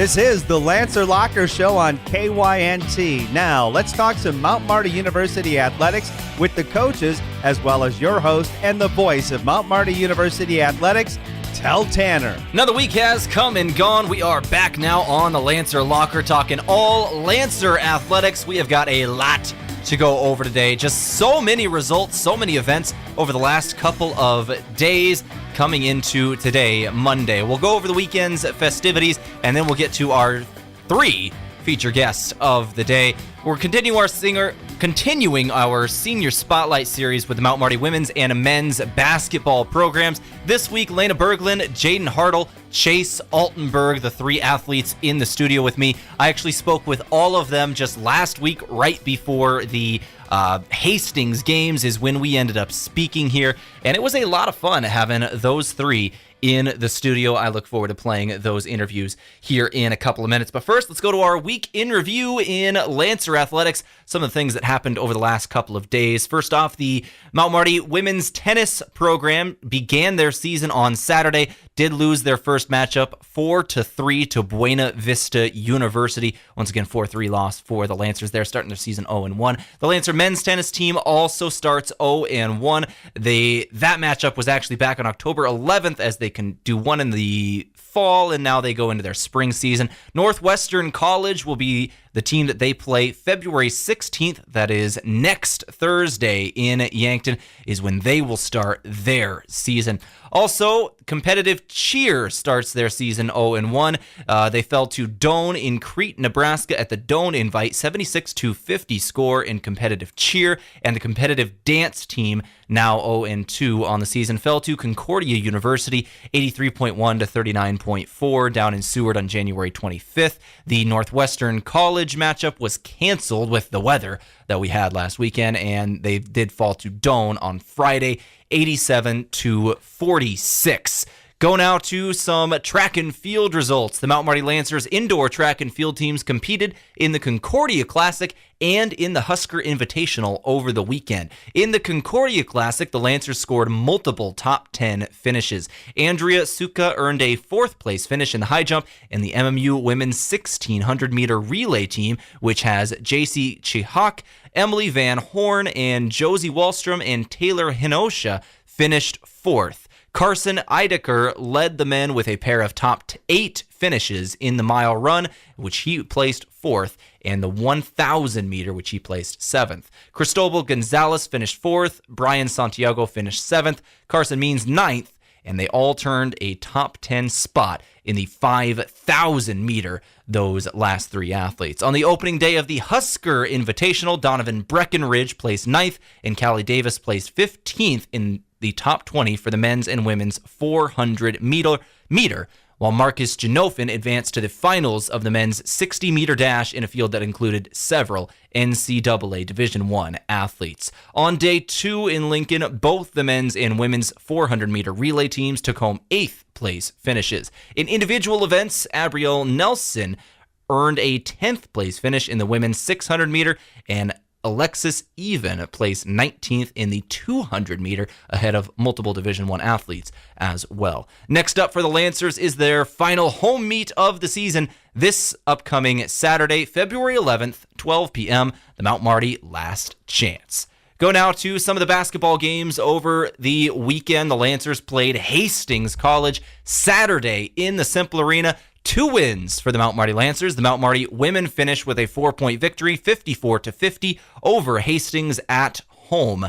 This is the Lancer Locker Show on KYNT. Now, let's talk some Mount Marty University athletics with the coaches, as well as your host and the voice of Mount Marty University athletics, Tehl Tanner. Another week has come and gone. We are back now on the Lancer Locker, talking all Lancer athletics. We have got a lot to go over today. Just so many results, so many events over the last couple of days coming into today, Monday. We'll go over the weekend's festivities, and then we'll get to our three feature guests of the day. We're continuing our senior spotlight series with the Mount Marty women's and men's basketball programs. This week, Lena Berglund, Jaden Hartle, Chase Altenberg, the three athletes in the studio with me. I actually spoke with all of them just last week, right before the Hastings games is when we ended up speaking here, and it was a lot of fun having those three in the studio. I look forward to playing those interviews here in a couple of minutes. But first, let's go to our week in review in Lancer Athletics, some of the things that happened over the last couple of days. First off, the Mount Marty women's tennis program began their season on Saturday, did lose their first matchup 4-3 to Buena Vista University. Once again, 4-3 loss for the Lancers. They're starting their season 0-1. The Lancer men's tennis team also starts 0-1. That matchup was actually back on October 11th, as they can do one in the fall, and now they go into their spring season. Northwestern College will be the team that they play February 16th. That is next Thursday in Yankton is when they will start their season. Also, competitive cheer starts their season 0-1. They fell to Doane in Crete, Nebraska at the Doane Invite, 76-50 score in competitive cheer. And the competitive dance team, now 0-2 on the season, fell to Concordia University, 83.1 to 39.4 down in Seward on January 25th. The Northwestern College matchup was canceled with the weather that we had last weekend, and they did fall to Doane on Friday, 87-46. Go now to some track and field results. The Mount Marty Lancers indoor track and field teams competed in the Concordia Classic and in the Husker Invitational over the weekend. In the Concordia Classic, the Lancers scored multiple top 10 finishes. Andrea Suka earned a fourth place finish in the high jump, and the MMU women's 1600-meter relay team, which has JC Chihak, Emily Van Horn, and Josie Wallstrom and Taylor Hinosha, finished fourth. Carson Eidecker led the men with a pair of top 8 finishes in the mile run, which he placed fourth, and the 1,000 meter, which he placed 7th. Cristobal Gonzalez finished fourth. Brian Santiago finished 7th. Carson Means 9th, and they all turned a top 10 spot in the 5,000 meter, those last three athletes. On the opening day of the Husker Invitational, Donovan Breckenridge placed 9th, and Callie Davis placed 15th in the top 20 for the men's and women's 400 meter, while Marcus Genofin advanced to the finals of the men's 60-meter dash in a field that included several NCAA Division I athletes. On day 2 in Lincoln, both the men's and women's 400-meter relay teams took home 8th place finishes. In individual events, Abrielle Nelson earned a 10th place finish in the women's 600-meter, and Alexis Even placed 19th in the 200-meter, ahead of multiple Division I athletes as well. Next up for the Lancers is their final home meet of the season this upcoming Saturday, February 11th, 12 p.m., the Mount Marty Last Chance. Go now to some of the basketball games over the weekend. The Lancers played Hastings College Saturday in the Simple Arena. 2 wins for the Mount Marty Lancers. The Mount Marty women finished with a 4-point victory, 54-50 over Hastings at home.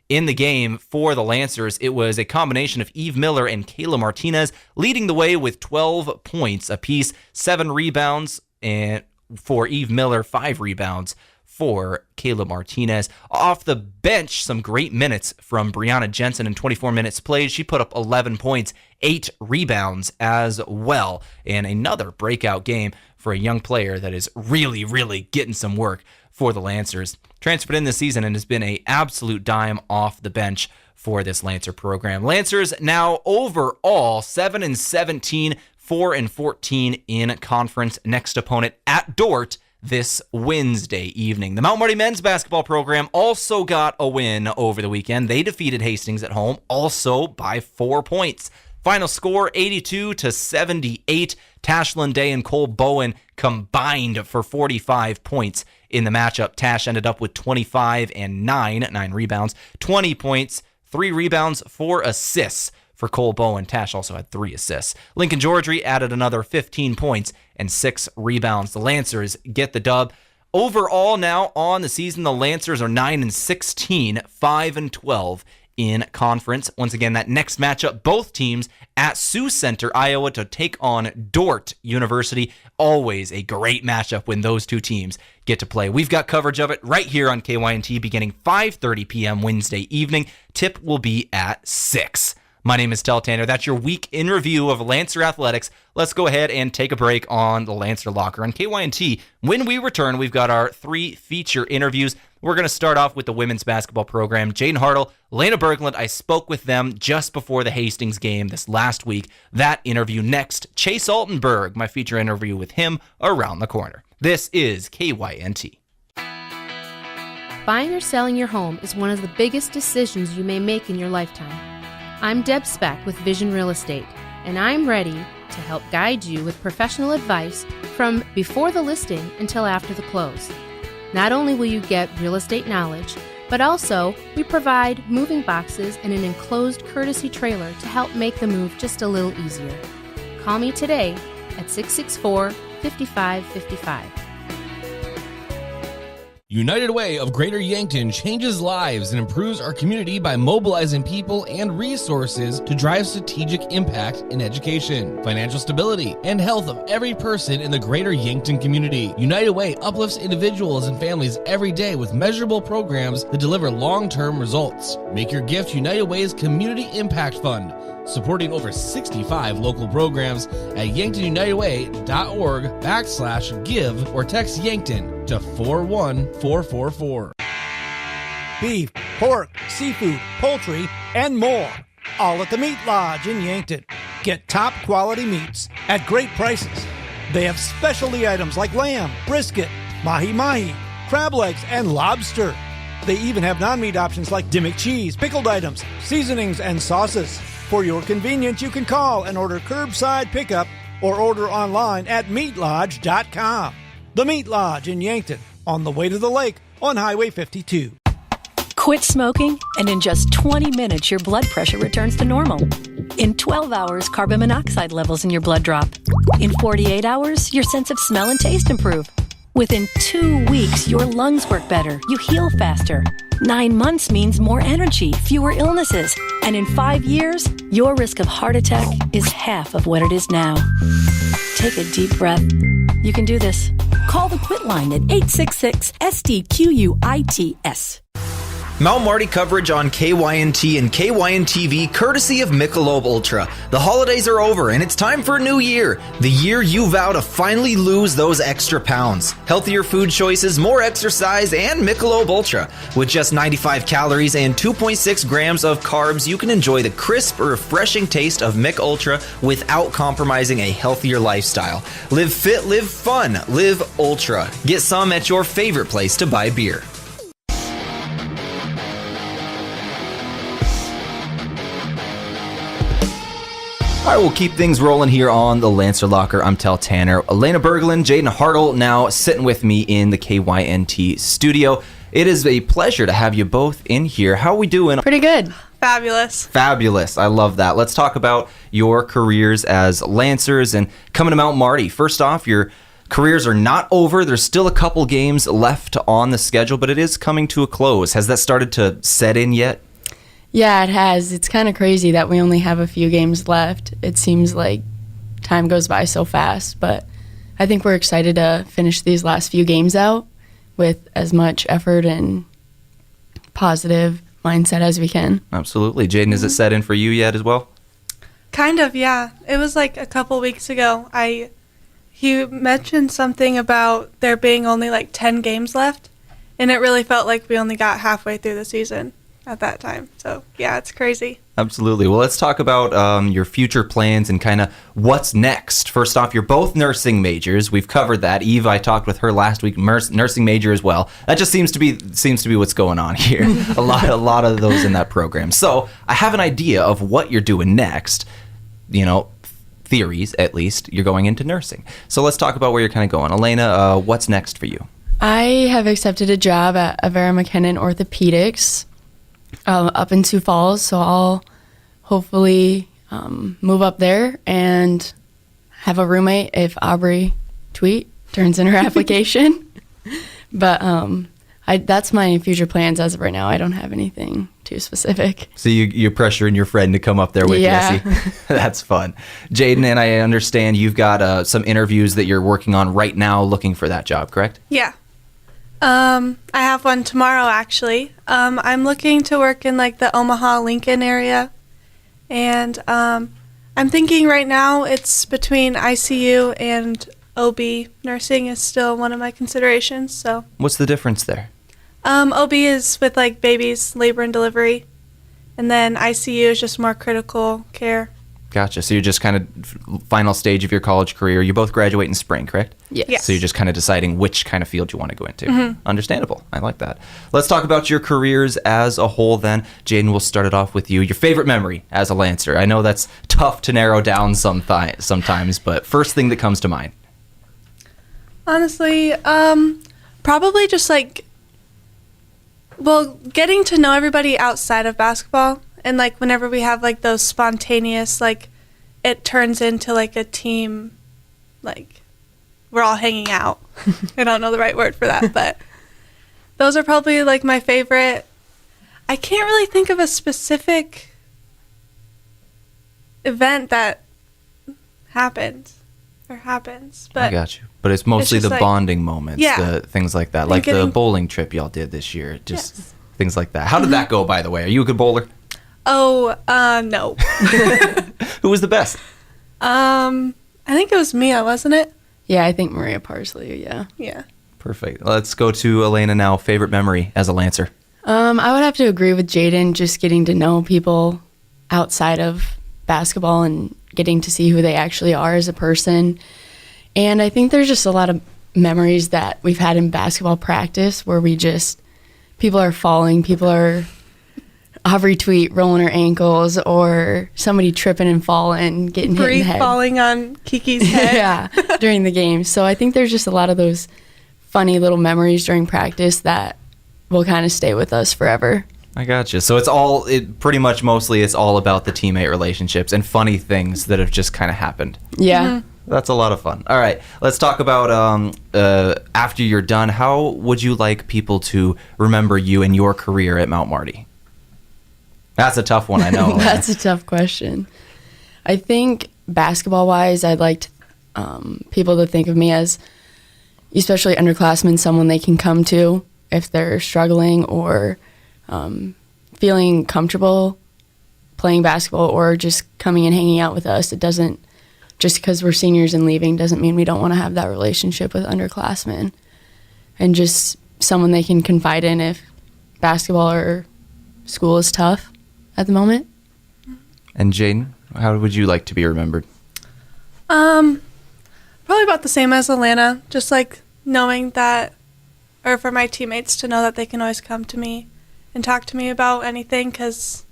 In the game for the Lancers, it was a combination of Eve Miller and Kayla Martinez leading the way with 12 points apiece, 7 rebounds and for Eve Miller, 5 rebounds for Kayla Martinez. Off the bench, some great minutes from Brianna Jensen in 24 minutes played. She put up 11 points, 8 rebounds as well, and another breakout game for a young player that is really, really getting some work for the Lancers. Transferred in this season and has been an absolute dime off the bench for this Lancer program. Lancers now overall 7-17, 4-14 in conference. Next opponent at Dordt this Wednesday evening. The Mount Marty men's basketball program also got a win over the weekend. They defeated Hastings at home, also by 4 points, Final score 82-78. Tashlyn Day and Cole Bowen combined for 45 points in the matchup. Tash ended up with 25 and 9 rebounds, 20 points, 3 rebounds, 4 assists for Cole Bowen. Tash also had 3 assists. Lincoln Georgery added another 15 points and 6 rebounds. The Lancers get the dub. Overall now on the season, the Lancers are 9-16, 5-12 in conference. Once again, that next matchup, both teams at Sioux Center, Iowa, to take on Dordt University. Always a great matchup when those two teams get to play. We've got coverage of it right here on KYNT beginning 5:30 p.m. Wednesday evening. Tip will be at 6. My name is Tehl Tanner. That's your week in review of Lancer Athletics. Let's go ahead and take a break on the Lancer Locker. On KYNT, when we return, we've got our 3 feature interviews. We're going to start off with the women's basketball program. Jaden Hartle, Lena Berglund, I spoke with them just before the Hastings game this last week. That interview next. Chase Altenberg, my feature interview with him around the corner. This is KYNT. Buying or selling your home is one of the biggest decisions you may make in your lifetime. I'm Deb Speck with Vision Real Estate, and I'm ready to help guide you with professional advice from before the listing until after the close. Not only will you get real estate knowledge, but also we provide moving boxes and an enclosed courtesy trailer to help make the move just a little easier. Call me today at 664-5555. United Way of Greater Yankton changes lives and improves our community by mobilizing people and resources to drive strategic impact in education, financial stability, and health of every person in the Greater Yankton community. United Way uplifts individuals and families every day with measurable programs that deliver long-term results. Make your gift United Way's Community Impact Fund, supporting over 65 local programs at yanktonunitedway.org/give or text Yankton to 41444. Beef, pork, seafood, poultry, and more. All at the Meat Lodge in Yankton. Get top quality meats at great prices. They have specialty items like lamb, brisket, mahi-mahi, crab legs, and lobster. They even have non-meat options like Dimmick cheese, pickled items, seasonings, and sauces. For your convenience, you can call and order curbside pickup or order online at meatlodge.com. The Meat Lodge in Yankton, on the way to the lake on Highway 52. Quit smoking, and in just 20 minutes, your blood pressure returns to normal. In 12 hours, carbon monoxide levels in your blood drop. In 48 hours, your sense of smell and taste improve. Within 2 weeks, your lungs work better, you heal faster. 9 months means more energy, fewer illnesses. And in 5 years, your risk of heart attack is half of what it is now. Take a deep breath. You can do this. Call the Quit line at 866-SDQUITS. Mount Marty coverage on KYNT and KYN-TV, courtesy of Michelob Ultra. The holidays are over, and it's time for a new year. The year you vow to finally lose those extra pounds. Healthier food choices, more exercise, and Michelob Ultra. With just 95 calories and 2.6 grams of carbs, you can enjoy the crisp, refreshing taste of Mich Ultra without compromising a healthier lifestyle. Live fit, live fun, live Ultra. Get some at your favorite place to buy beer. All right, we'll keep things rolling here on the Lancer Locker. I'm Tehl Tanner. Lena Berglund, Jaden Hartle now sitting with me in the KYNT studio. It is a pleasure to have you both in here. How are we doing? Pretty good. Fabulous. Fabulous. I love that. Let's talk about your careers as Lancers and coming to Mount Marty. First off, your careers are not over. There's still a couple games left on the schedule, but it is coming to a close. Has that started to set in yet? Yeah, it has. It's kind of crazy that we only have a few games left. It seems like time goes by so fast, but I think we're excited to finish these last few games out with as much effort and positive mindset as we can. Absolutely. Jaden, is it set in for you yet as well? Kind of, yeah. It was like a couple weeks ago. He mentioned something about there being only like 10 games left, and it really felt like we only got halfway through the season at that time. So, yeah, it's crazy. Absolutely. Well, let's talk about your future plans and kind of what's next. First off, you're both nursing majors. We've covered that. Eve, I talked with her last week, nursing major as well. That just seems to be what's going on here. a lot of those in that program. So I have an idea of what you're doing next. theories at least, you're going into nursing. So let's talk about where you're kind of going. Elena, what's next for you? I have accepted a job at Avera McKinnon Orthopedics up in Sioux Falls, so I'll hopefully move up there and have a roommate if Aubrey Tweet turns in her application. But that's my future plans as of right now. I don't have anything too specific. So you're pressuring your friend to come up there with you. That's fun. Jaden, and I understand you've got some interviews that you're working on right now looking for that job, correct? Yeah. I have one tomorrow, actually. I'm looking to work in like the Omaha, Lincoln area. And I'm thinking right now it's between ICU and OB. Nursing is still one of my considerations. So what's the difference there? OB is with like babies, labor and delivery. And then ICU is just more critical care. Gotcha. So you're just kind of final stage of your college career. You both graduate in spring, correct? Yes. So you're just kind of deciding which kind of field you want to go into. Understandable. I like that. Let's talk about your careers as a whole then. Jaden, we'll start it off with you. Your favorite memory as a Lancer. I know that's tough to narrow down sometimes, but first thing that comes to mind. Honestly, probably just like, getting to know everybody outside of basketball. And, like, whenever we have, like, those spontaneous, like, it turns into, like, a team, like, we're all hanging out. I don't know the right word for that, but those are probably, like, my favorite. I can't really think of a specific event that happens, but I got you. But it's mostly it's just the like, bonding moments, the things like that. Like the bowling trip y'all did this year, just things like that. How did that go, by the way? Are you a good bowler? Oh, no. Who was the best? I think it was Mia, wasn't it? Yeah, I think Maria Parsley, yeah. Yeah. Perfect. Let's go to Elena now. Favorite memory as a Lancer? I would have to agree with Jaden, just getting to know people outside of basketball and getting to see who they actually are as a person. And I think there's just a lot of memories that we've had in basketball practice where people are falling, people are Aubrey Tweet rolling her ankles, or somebody tripping and falling, getting hit in the head. Falling on Kiki's head. Yeah, during the game. So I think there's just a lot of those funny little memories during practice that will kind of stay with us forever. I gotcha. So it's mostly all about the teammate relationships and funny things that have just kind of happened. Yeah. That's a lot of fun. All right, let's talk about after you're done, how would you like people to remember you and your career at Mount Marty? That's a tough one, I know. That's a tough question. I think basketball-wise, I'd like people to think of me as, especially underclassmen, someone they can come to if they're struggling or feeling comfortable playing basketball or just coming and hanging out with us. It doesn't, just because we're seniors and leaving doesn't mean we don't want to have that relationship with underclassmen. And just someone they can confide in if basketball or school is tough at the moment. And Jaden, how would you like to be remembered? Probably about the same as Alana. Just like knowing that, or for my teammates to know that they can always come to me and talk to me about anything. Because,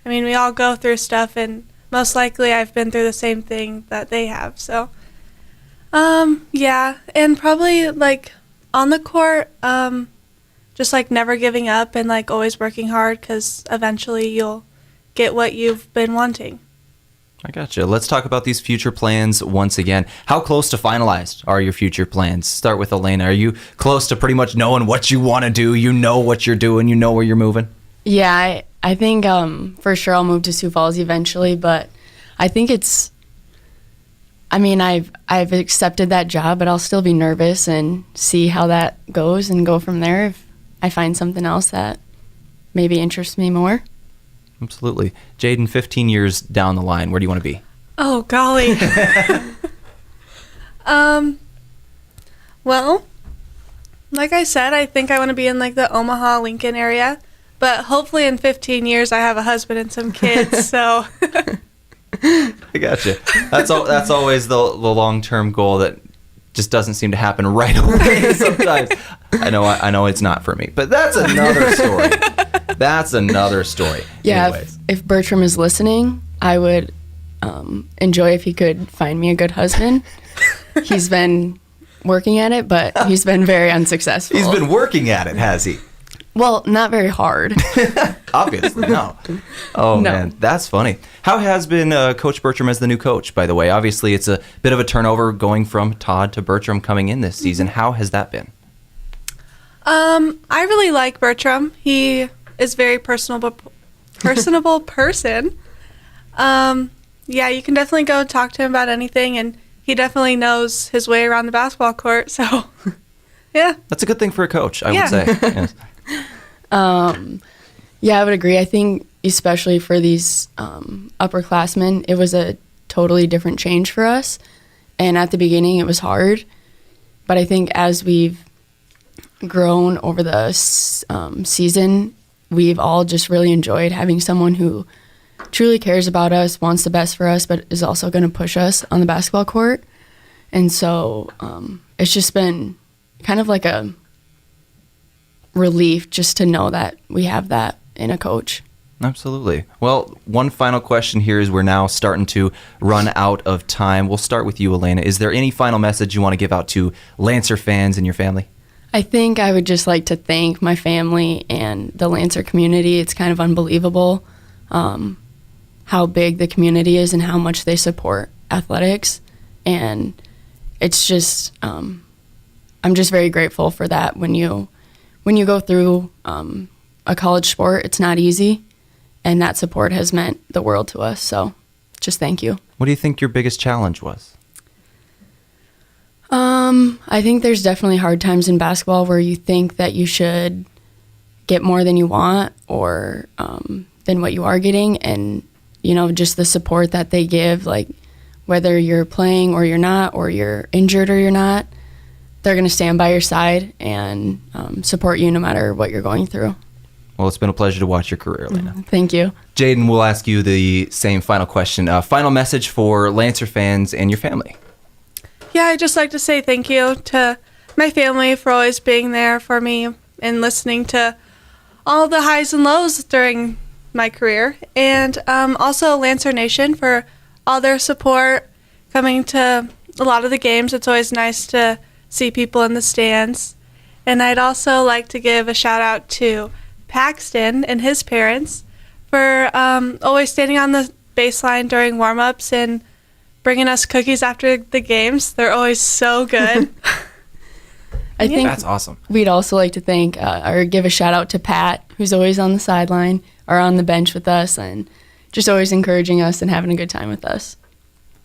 I mean, we all go through stuff, and most likely I've been through the same thing that they have. So, yeah, and probably like on the court, just like never giving up and like always working hard, because eventually you'll get what you've been wanting. I gotcha. Let's talk about these future plans once again. How close to finalized are your future plans? Start with Elena. Are you close to pretty much knowing what you want to do? You know what you're doing. You know where you're moving? Yeah, I think for sure I'll move to Sioux Falls eventually, but I think I've accepted that job, but I'll still be nervous and see how that goes and go from there if I find something else that maybe interests me more. Absolutely. Jaden, 15 years down the line, where do you want to be? Oh, golly. Well, like I said, I think I want to be in like the Omaha, Lincoln area, but hopefully in 15 years I have a husband and some kids, so. I gotcha. That's always the long-term goal that just doesn't seem to happen right away sometimes. I know it's not for me, but that's another story. Yeah, if Bertram is listening, I would enjoy if he could find me a good husband. He's been working at it, but he's been very unsuccessful. He's been working at it, has he? Well, not very hard. Obviously, no. Oh, no. Man, that's funny. How has been Coach Bertram as the new coach, by the way? Obviously, it's a bit of a turnover going from Todd to Bertram coming in this season. How has that been? I really like Bertram. He is very personable person. Yeah, you can definitely go talk to him about anything, and he definitely knows his way around the basketball court. So, yeah. That's a good thing for a coach, I would say. Yes. Yeah, I would agree. I think especially for these upperclassmen, it was a totally different change for us. And at the beginning, it was hard. But I think as we've grown over the season, we've all just really enjoyed having someone who truly cares about us, wants the best for us, but is also going to push us on the basketball court. And so it's just been kind of like a relief just to know that we have that in a coach. Absolutely. Well, one final question here is we're now starting to run out of time. We'll start with you, Elena. Is there any final message you want to give out to Lancer fans and your family? I think I would just like to thank my family and the Lancer community. It's kind of unbelievable how big the community is and how much they support athletics. And it's just, I'm just very grateful for that. When you go through a college sport, it's not easy. And that support has meant the world to us. So just thank you. What do you think your biggest challenge was? I think there's definitely hard times in basketball where you think that you should get more than you want or than what you are getting. And, just the support that they give, like whether you're playing or you're not, or you're injured or you're not, they're going to stand by your side and support you no matter what you're going through. Well, it's been a pleasure to watch your career, Elena. Thank you. Jaden, we'll ask you the same final question. Final message for Lancer fans and your family. Yeah, I'd just like to say thank you to my family for always being there for me and listening to all the highs and lows during my career. And also Lancer Nation for all their support coming to a lot of the games. It's always nice to see people in the stands. And I'd also like to give a shout out to Paxton and his parents for always standing on the baseline during warm-ups and bringing us cookies after the games. They're always so good. I think that's awesome. We'd also like to thank or give a shout out to Pat, who's always on the sideline or on the bench with us and just always encouraging us and having a good time with us.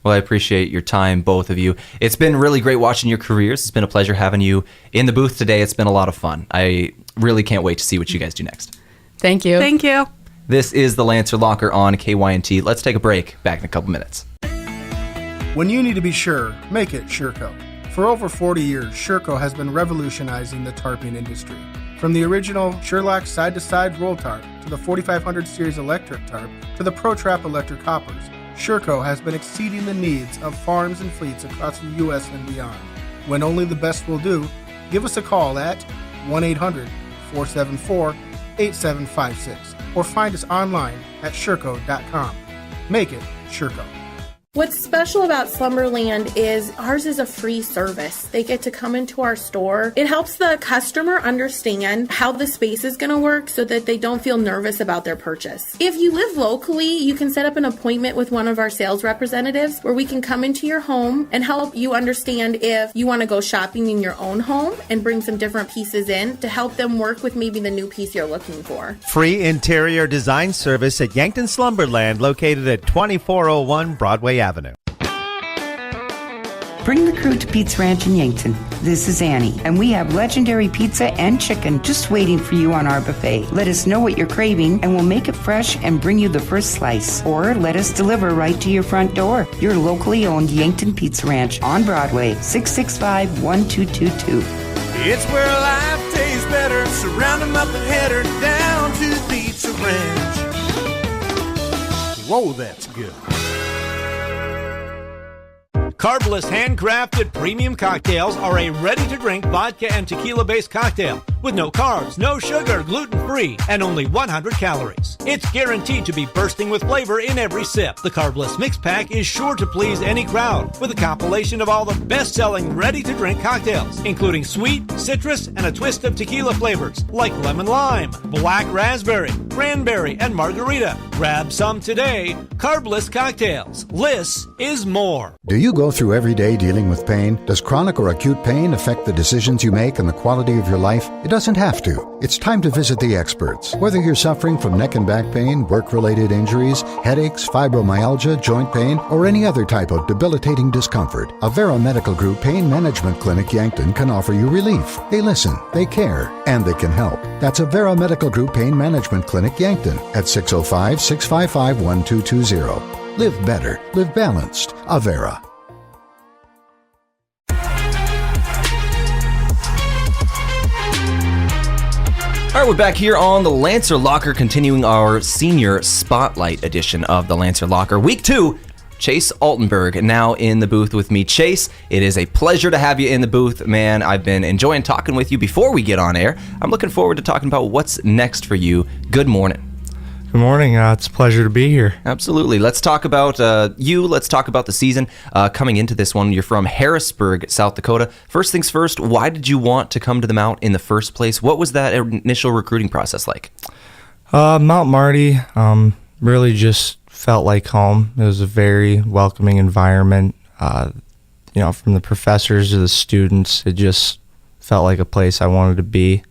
Well, I appreciate your time, both of you. It's been really great watching your careers. It's been a pleasure having you in the booth today. It's been a lot of fun. I really can't wait to see what you guys do next. Thank you. Thank you. This is the Lancer Locker on KYNT. Let's take a break. Back in a couple minutes. When you need to be sure, make it Sureco. For over 40 years, Sureco has been revolutionizing the tarping industry. From the original Sherlock side-to-side roll tarp to the 4500 series electric tarp to the ProTrap electric hoppers, Sureco has been exceeding the needs of farms and fleets across the U.S. and beyond. When only the best will do, give us a call at 1-800-474-8756 or find us online at Sureco.com. Make it Sureco. What's special about Slumberland is ours is a free service. They get to come into our store. It helps the customer understand how the space is going to work so that they don't feel nervous about their purchase. If you live locally, you can set up an appointment with one of our sales representatives where we can come into your home and help you understand if you want to go shopping in your own home and bring some different pieces in to help them work with maybe the new piece you're looking for. Free interior design service at Yankton Slumberland, located at 2401 Broadway Avenue. Bring the crew to Pete's Ranch in Yankton. This is Annie, and we have legendary pizza and chicken just waiting for you on our buffet. Let us know what you're craving, and we'll make it fresh and bring you the first slice. Or let us deliver right to your front door. Your locally owned Yankton Pizza Ranch on Broadway, 665-1222. It's where life tastes better. Surround them up and head her down to the Pizza Ranch. Whoa, that's good. Carbless handcrafted premium cocktails are a ready-to-drink vodka and tequila-based cocktail with no carbs, no sugar, gluten-free, and only 100 calories. It's guaranteed to be bursting with flavor in every sip. The Carbless Mix Pack is sure to please any crowd with a compilation of all the best-selling ready-to-drink cocktails, including sweet, citrus, and a twist of tequila flavors like lemon lime, black raspberry, cranberry, and margarita. Grab some today. Carbless Cocktails. Less is more. Do you go through every day dealing with pain? Does chronic or acute pain affect the decisions you make and the quality of your life? It doesn't have to. It's time to visit the experts. Whether you're suffering from neck and back pain, work-related injuries, headaches, fibromyalgia, joint pain, or any other type of debilitating discomfort, Avera Medical Group Pain Management Clinic Yankton can offer you relief. They listen, they care, and they can help. That's Avera Medical Group Pain Management Clinic Yankton at 605-655-1220. Live better. Live balanced. Avera. All right, we're back here on the Lancer Locker, continuing our senior spotlight edition of the Lancer Locker. Week 2, Chase Altenberg now in the booth with me. Chase, it is a pleasure to have you in the booth, man. I've been enjoying talking with you before we get on air. I'm looking forward to talking about what's next for you. Good morning. Good morning. It's a pleasure to be here. Absolutely. Let's talk about you. Let's talk about the season coming into this one. You're from Harrisburg, South Dakota. First things first, why did you want to come to the Mount in the first place? What was that initial recruiting process like? Mount Marty really just felt like home. It was a very welcoming environment. From the professors to the students, it just felt like a place I wanted to be.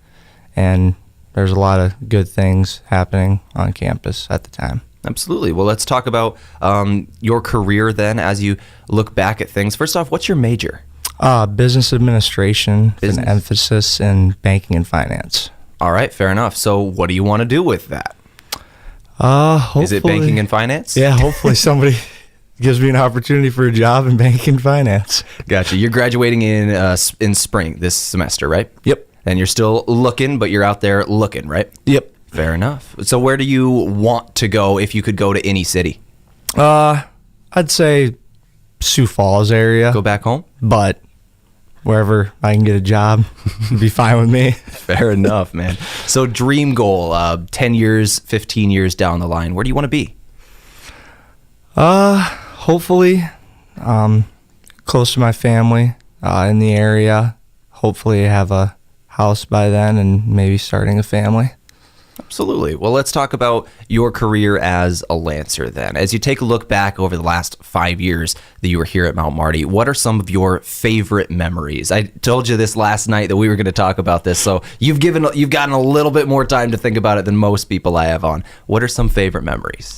And there's a lot of good things happening on campus at the time. Absolutely. Well, let's talk about your career then as you look back at things. First off, what's your major? Business administration with an emphasis in banking and finance. All right, fair enough. So what do you want to do with that? Is it banking and finance? Yeah, hopefully somebody gives me an opportunity for a job in banking and finance. Gotcha. You're graduating in spring this semester, right? Yep. And you're still looking, but you're out there looking, right? Yep. Fair enough. So where do you want to go if you could go to any city? I'd say Sioux Falls area. Go back home? But wherever I can get a job would be fine with me. Fair enough, man. So dream goal, 10 years, 15 years down the line, where do you want to be? Hopefully close to my family in the area. Hopefully have a house by then and maybe starting a family. Absolutely. Well, let's talk about your career as a Lancer then. As you take a look back over the last 5 years that you were here at Mount Marty, what are some of your favorite memories? I told you this last night that we were going to talk about this, so you've gotten a little bit more time to think about it than most people I have on. What are some favorite memories?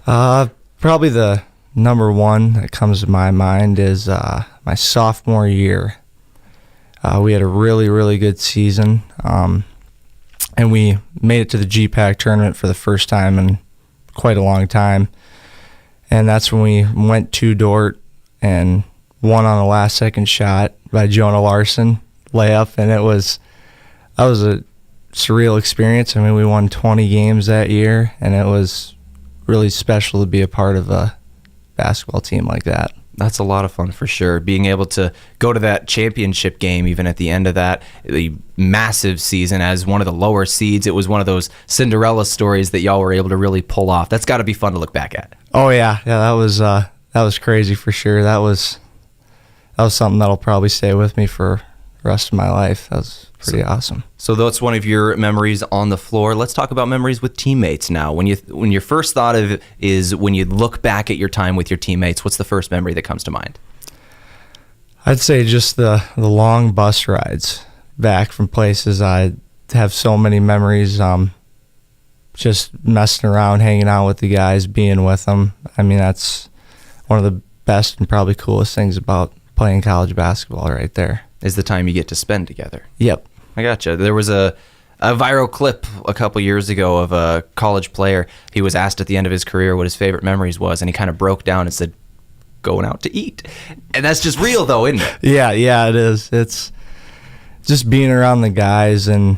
Probably the number one that comes to my mind is my sophomore year. We had a really, really good season, and we made it to the GPAC tournament for the first time in quite a long time. And that's when we went to Dort and won on a last-second shot by Jonah Larson layup, and that was a surreal experience. I mean, we won 20 games that year, and it was really special to be a part of a basketball team like that. That's a lot of fun for sure. Being able to go to that championship game, even at the end of that, the massive season as one of the lower seeds. It was one of those Cinderella stories that y'all were able to really pull off. That's got to be fun to look back at. Oh yeah, that was crazy for sure. That was something that'll probably stay with me for the rest of my life. That was pretty awesome. So that's one of your memories on the floor. Let's talk about memories with teammates now. When your first thought of it is when you look back at your time with your teammates, what's the first memory that comes to mind? I'd say just the long bus rides back from places. I have so many memories. Just messing around, hanging out with the guys, being with them. I mean, that's one of the best and probably coolest things about playing college basketball right there. Is the time you get to spend together. Yep. I gotcha. There was a viral clip a couple years ago of a college player. He was asked at the end of his career what his favorite memories was, and he kind of broke down and said, going out to eat. And that's just real, though, isn't it? Yeah, it is. It's just being around the guys and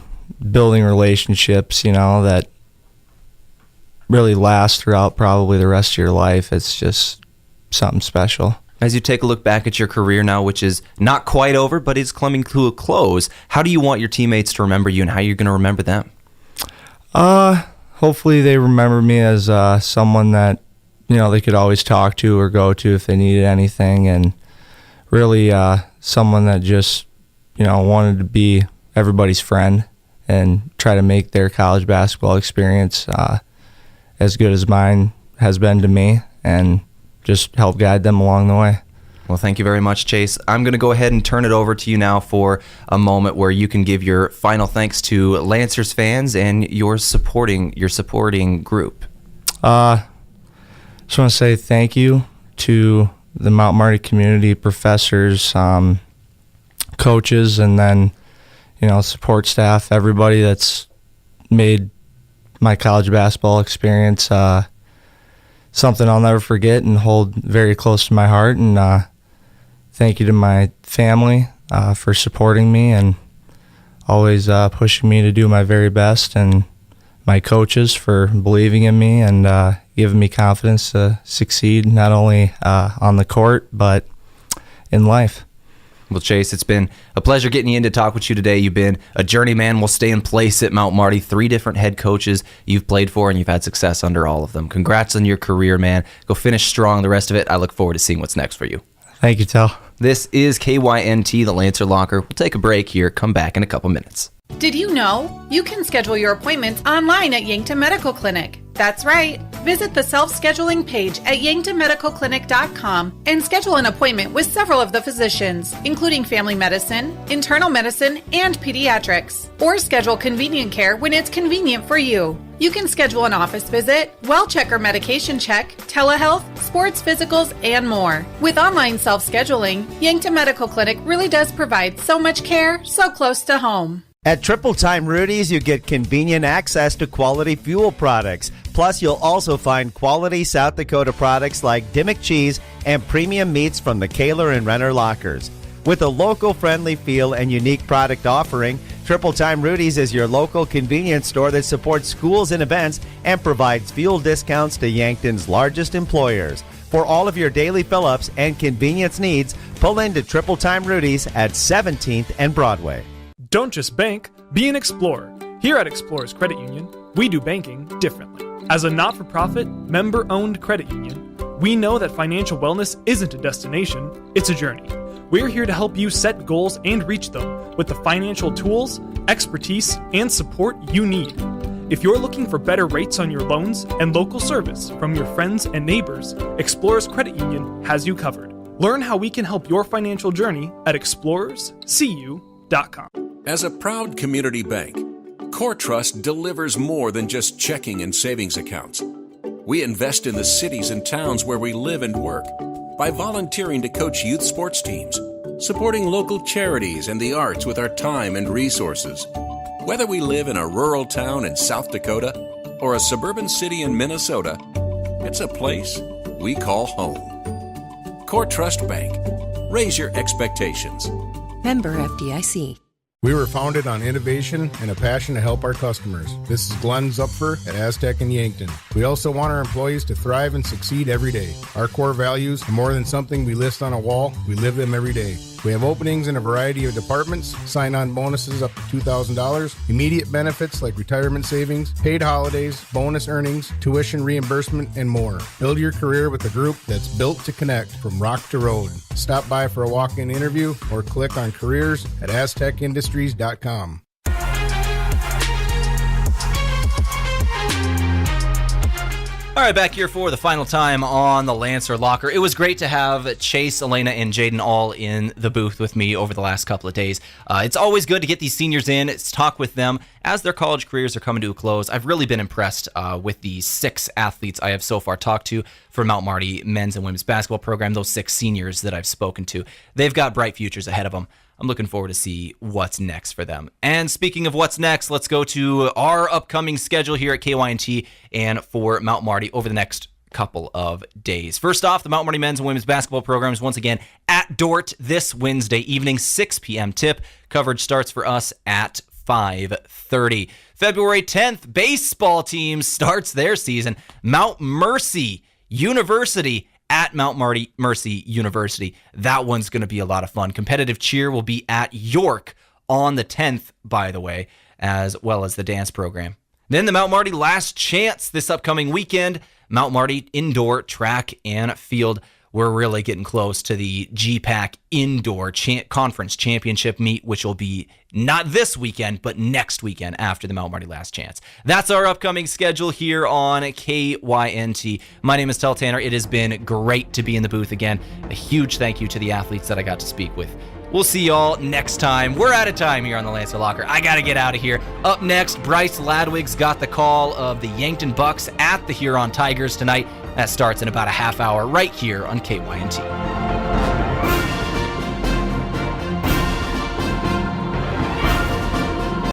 building relationships, that really last throughout probably the rest of your life. It's just something special. As you take a look back at your career now, which is not quite over, but is coming to a close, how do you want your teammates to remember you, and how you're going to remember them? Hopefully they remember me as someone that, they could always talk to or go to if they needed anything, and really someone that just, wanted to be everybody's friend and try to make their college basketball experience as good as mine has been to me, and just help guide them along the way. Well, thank you very much, Chase. I'm going to go ahead and turn it over to you now for a moment where you can give your final thanks to Lancers fans and your supporting group. Just want to say thank you to the Mount Marty community, professors, coaches, and then, support staff, everybody that's made my college basketball experience something I'll never forget and hold very close to my heart. And thank you to my family for supporting me and always pushing me to do my very best, and my coaches for believing in me and giving me confidence to succeed not only on the court but in life. Well, Chase, it's been a pleasure getting you in to talk with you today. You've been a journeyman. Will stay in place at Mount Marty. 3 different head coaches you've played for, and you've had success under all of them. Congrats on your career, man. Go finish strong the rest of it. I look forward to seeing what's next for you. Thank you, Tehl. This is KYNT, the Lancer Locker. We'll take a break here. Come back in a couple minutes. Did you know you can schedule your appointments online at Yankton Medical Clinic? That's right. Visit the self-scheduling page at yanktonmedicalclinic.com and schedule an appointment with several of the physicians, including family medicine, internal medicine, and pediatrics. Or schedule convenient care when it's convenient for you. You can schedule an office visit, well check or medication check, telehealth, sports physicals, and more. With online self-scheduling, Yankton Medical Clinic really does provide so much care so close to home. At Triple Time Rudy's, you get convenient access to quality fuel products. Plus, you'll also find quality South Dakota products like Dimmock cheese and premium meats from the Kaler and Renner lockers. With a local-friendly feel and unique product offering, Triple Time Rudy's is your local convenience store that supports schools and events and provides fuel discounts to Yankton's largest employers. For all of your daily fill-ups and convenience needs, pull into Triple Time Rudy's at 17th and Broadway. Don't just bank, be an explorer. Here at Explorers Credit Union, we do banking differently. As a not-for-profit, member-owned credit union, we know that financial wellness isn't a destination, it's a journey. We're here to help you set goals and reach them with the financial tools, expertise, and support you need. If you're looking for better rates on your loans and local service from your friends and neighbors, Explorers Credit Union has you covered. Learn how we can help your financial journey at explorerscu.com. As a proud community bank, Core Trust delivers more than just checking and savings accounts. We invest in the cities and towns where we live and work by volunteering to coach youth sports teams, supporting local charities and the arts with our time and resources. Whether we live in a rural town in South Dakota or a suburban city in Minnesota, it's a place we call home. Core Trust Bank. Raise your expectations. Member FDIC. We were founded on innovation and a passion to help our customers. This is Glenn Zupfer at Aztec in Yankton. We also want our employees to thrive and succeed every day. Our core values are more than something we list on a wall. We live them every day. We have openings in a variety of departments, sign-on bonuses up to $2,000, immediate benefits like retirement savings, paid holidays, bonus earnings, tuition reimbursement, and more. Build your career with a group that's built to connect from rock to road. Stop by for a walk-in interview or click on careers at aztecindustries.com. All right, back here for the final time on the Lancer Locker. It was great to have Chase, Elena, and Jaden all in the booth with me over the last couple of days. It's always good to get these seniors in, talk with them as their college careers are coming to a close. I've really been impressed with the 6 athletes I have so far talked to for Mount Marty men's and women's basketball program, those 6 seniors that I've spoken to. They've got bright futures ahead of them. I'm looking forward to see what's next for them. And speaking of what's next, let's go to our upcoming schedule here at KYNT and for Mount Marty over the next couple of days. First off, the Mount Marty men's and women's basketball programs once again at Dort this Wednesday evening, 6 p.m. tip. Coverage starts for us at 5:30. February 10th, baseball team starts their season. Mount Mercy University at Mount Mercy University. That one's going to be a lot of fun. Competitive cheer will be at York on the 10th, by the way, as well as the dance program. Then the Mount Marty Last Chance this upcoming weekend. Mount Marty Indoor Track and Field. We're really getting close to the GPAC Indoor Conference Championship meet, which will be not this weekend, but next weekend after the Mount Marty Last Chance. That's our upcoming schedule here on KYNT. My name is Tehl Tanner. It has been great to be in the booth again. A huge thank you to the athletes that I got to speak with. We'll see y'all next time. We're out of time here on the Lancer Locker. I got to get out of here. Up next, Bryce Ladwig's got the call of the Yankton Bucks at the Huron Tigers tonight. That starts in about a half hour right here on KYNT.